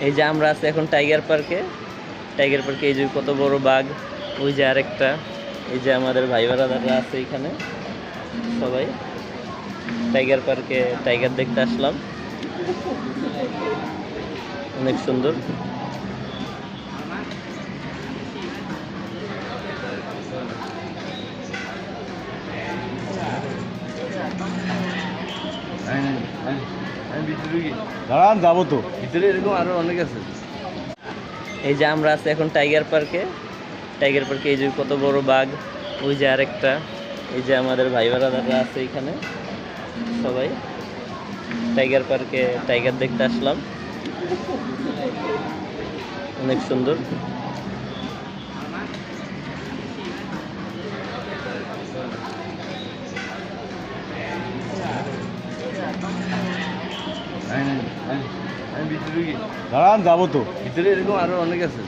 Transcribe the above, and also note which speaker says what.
Speaker 1: এই যে আমরা আছি এখন টাইগার পার্কে। টাইগার পার্কে এই যে কত বড় বাঘ, ওই যে আরেকটা, এই যে আমাদের ভাই বারাদাররা আছে এখানে সবাই। টাইগার পার্কে টাইগার দেখতে আসলাম, অনেক সুন্দর।
Speaker 2: দাঁড়ান, যাবো তো।
Speaker 3: ভিতরে এরকম আরো অনেক আছে।
Speaker 1: এই যে আমরা আছি এখন টাইগার পার্কে। টাইগার পার্কে এই যে কত বড় বাঘ, ওই যে আরেকটা, এই যে আমাদের ভাই বারাদাররা আছে এখানে সবাই। টাইগার পার্কে টাইগার দেখতে আসলাম, অনেক সুন্দর।
Speaker 3: ভিতরে
Speaker 2: দাঁড়ান, যাবো তো।
Speaker 3: ভিতরে এরকম আরো অনেক আছে।